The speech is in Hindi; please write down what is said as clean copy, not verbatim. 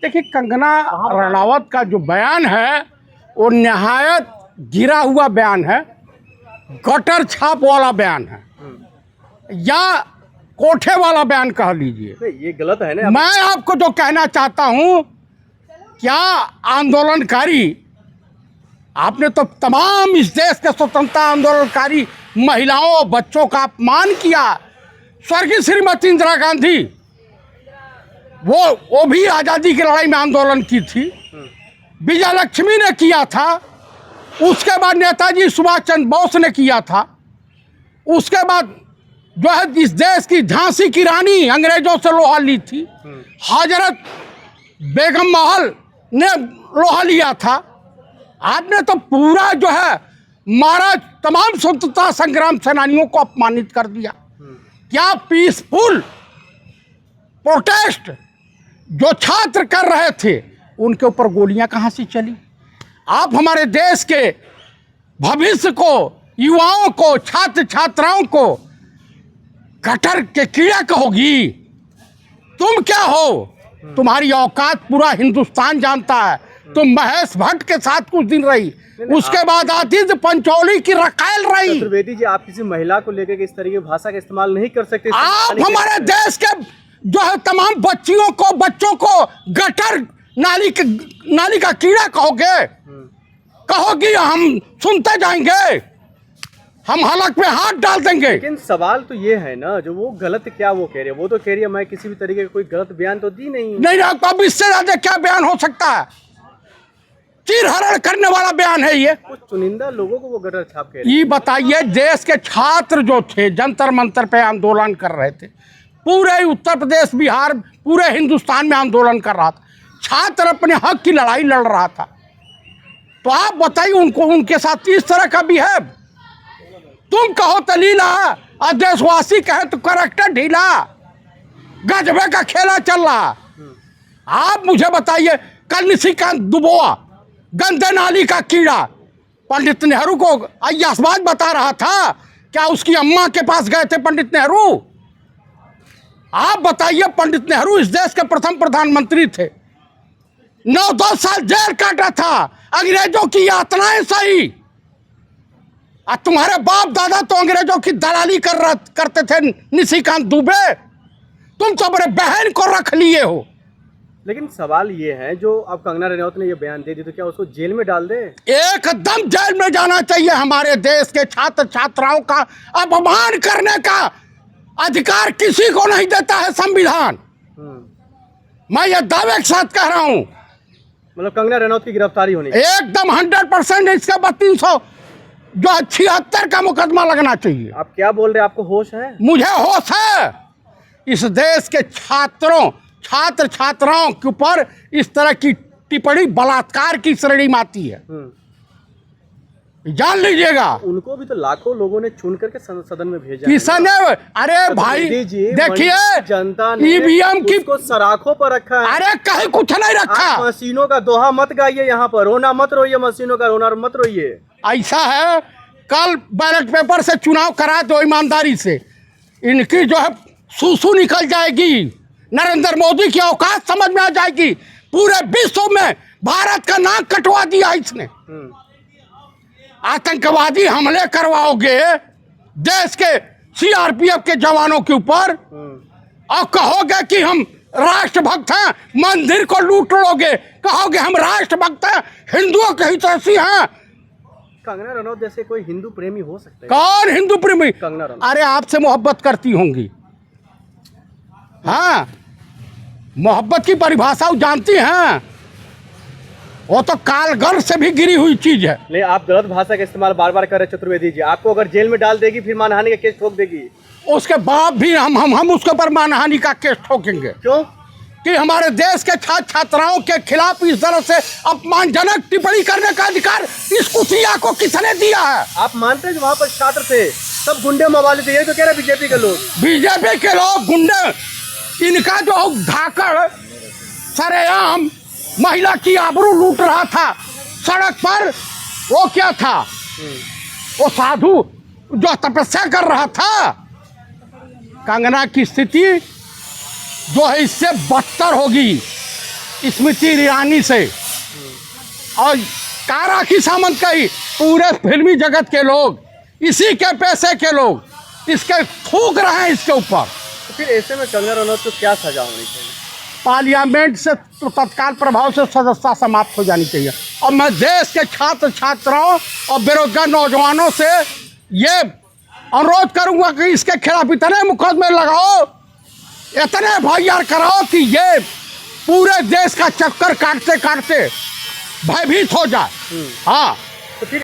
देखिए, कंगना रनावत का जो बयान है वो निहायत गिरा हुआ बयान है, गटर छाप वाला बयान है, या कोठे वाला बयान कह लीजिए। ये गलत है ना। मैं आपको जो कहना चाहता हूं, क्या आंदोलनकारी, आपने तो तमाम इस देश के स्वतंत्रता आंदोलनकारी महिलाओं बच्चों का अपमान किया। स्वर्गीय श्रीमती इंदिरा गांधी वो भी आज़ादी की लड़ाई में आंदोलन की थी, विजय लक्ष्मी ने किया था, उसके बाद नेताजी सुभाष चंद्र बोस ने किया था, उसके बाद जो है इस देश की झांसी की रानी अंग्रेजों से लोहा ली थी, हजरत बेगम महल ने लोहा लिया था। आपने तो पूरा जो है मारा, तमाम स्वतंत्रता संग्राम सेनानियों को अपमानित कर दिया। क्या पीसफुल प्रोटेस्ट जो छात्र कर रहे थे उनके ऊपर गोलियां कहां से चली? आप हमारे देश के भविष्य को, युवाओं को, छात्र छात्राओं को गटर के कीड़ा कहोगी? तुम क्या हो? तुम्हारी औकात पूरा हिंदुस्तान जानता है। तुम महेश भट्ट के साथ कुछ दिन रही, उसके बाद आतिश पंचौली की रकायल रही। चतुर्वेदी जी, आप किसी महिला को लेकर इस तरह की भाषा का इस्तेमाल नहीं कर सकते। आप हमारे देश के जो है तमाम बच्चों को गटर नाली का कीड़ा कहोगे? कहोगी हम सुनते जाएंगे, हम हलक पे हाथ डाल देंगे। लेकिन सवाल तो ये है ना, जो वो गलत क्या वो कह रही है, वो तो कह रही है मैं किसी भी तरीके का कोई गलत बयान तो दी नहीं। अब इससे ज्यादा क्या बयान हो सकता है? चीर हरण करने वाला बयान है ये। कुछ चुनिंदा लोगों को वो गटर छाप कह रही है। ये बताइए, देश के छात्र जो थे जंतर मंतर पे आंदोलन कर रहे थे, पूरे उत्तर प्रदेश बिहार पूरे हिंदुस्तान में आंदोलन कर रहा था, छात्र अपने हक की लड़ाई लड़ रहा था, तो आप बताइए उनको, उनके साथ इस तरह का बिहेव? तुम कहो तो लीला और देशवासी कहे तो करैक्टर ढीला, गजबे का खेला चल रहा। आप मुझे बताइए, कल निशिकांत दुबोआ गंदे नाली का कीड़ा पंडित नेहरू को अय्यासबाज बता रहा था, क्या उसकी अम्मा के पास गए थे पंडित नेहरू? आप बताइए, पंडित नेहरू इस देश के प्रथम प्रधानमंत्री थे, 9-10 साल जेल काटा था, अंग्रेजों की यातनाएं सही। और तुम्हारे बाप दादा तो अंग्रेजों की दलाली करते थे, निशिकांत दुबे, तुम तो अपने बहन को रख लिए हो। लेकिन सवाल ये है, जो अब कंगना रनौत ने ये बयान दे दी तो क्या उसको जेल में डाल दे? एकदम जेल में जाना चाहिए। हमारे देश के छात्र छात्राओं का अपमान करने का अधिकार किसी को नहीं देता है संविधान। मैं ये दावे के साथ कह रहा हूं। मतलब कंगना रनौत की गिरफ्तारी होनी एकदम 100%। इसके बाद 376 का मुकदमा लगना चाहिए। आप क्या बोल रहे हैं? आपको होश है? मुझे होश है। इस देश के छात्र छात्राओं के ऊपर इस तरह की टिप्पणी बलात्कार की श्रेणी में आती है, जान लीजिएगा। उनको भी तो लाखों लोगों ने चुन करके सदन में भेजा। किसने? अरे भाई देखिए, जनता ने ईवीएम की सराखों पर रखा है। अरे कहीं कुछ नहीं रखा। मशीनों का दोहा मत गाइए, यहाँ पर रोना मत रोइए, मशीनों का रोना मत रोइए। ऐसा है, कल बैलेट पेपर से चुनाव करा दो ईमानदारी से, इनकी जो है सूसू निकल जाएगी। नरेंद्र मोदी की औकात समझ में आ जाएगी। पूरे विश्व में भारत का नाक कटवा दिया इसने। आतंकवादी हमले करवाओगे देश के सीआरपीएफ के जवानों के ऊपर और कहोगे कि हम राष्ट्रभक्त हैं, मंदिर को लूट लोगे, कहोगे हम राष्ट्रभक्त हैं, हिंदुओं के हितैषी हैं। कंगना रनौत जैसे कोई हिंदू प्रेमी हो सकता है? कौन हिंदू प्रेमी? कंगना रनौत। अरे आपसे मोहब्बत करती होंगी। हाँ, मोहब्बत की परिभाषा जानती हैं, वो तो कालगर से भी गिरी हुई चीज है। नहीं, आप गलत भाषा का इस्तेमाल बार बार कर रहे चतुर्वेदी जी। आपको अगर जेल में डाल देगी फिर मानहानि का केस ठोक देगी। उसके बाद भी हम उसके ऊपर मानहानि का केस ठोकेंगे। क्यों? कि हमारे देश के छात्र छात्राओं के खिलाफ इस तरह से अपमानजनक टिप्पणी करने का अधिकार इस कुतिया को किसने दिया है? आप मानते हैं वहाँ पर छात्र थे, सब गुंडे मवाली थे, ये तो कह रहे बीजेपी के लोग। बीजेपी के लोग गुंडे, इनका जो धाकड़ सरेआम महिला की आबरू लूट रहा था सड़क पर, वो क्या था? वो साधु जो तपस्या कर रहा था। कंगना की स्थिति जो है इससे बदतर होगी। स्मृति ईरानी से और काराखी सामंत का ही पूरे फिल्मी जगत के लोग, इसी के पैसे के लोग इसके थूक रहे हैं इसके ऊपर। तो फिर ऐसे में कंगना रनौत को क्या सजा होनी चाहिए? पार्लियामेंट से तो तत्काल प्रभाव से सदस्यता समाप्त हो जानी चाहिए। और मैं देश के छात्र छात्राओं और बेरोजगार नौजवानों से ये अनुरोध करूंगा कि इसके खिलाफ इतने मुकदमे लगाओ, इतने FIR कराओ कि ये पूरे देश का चक्कर काटते काटते भयभीत हो जाए। हाँ, तो फिर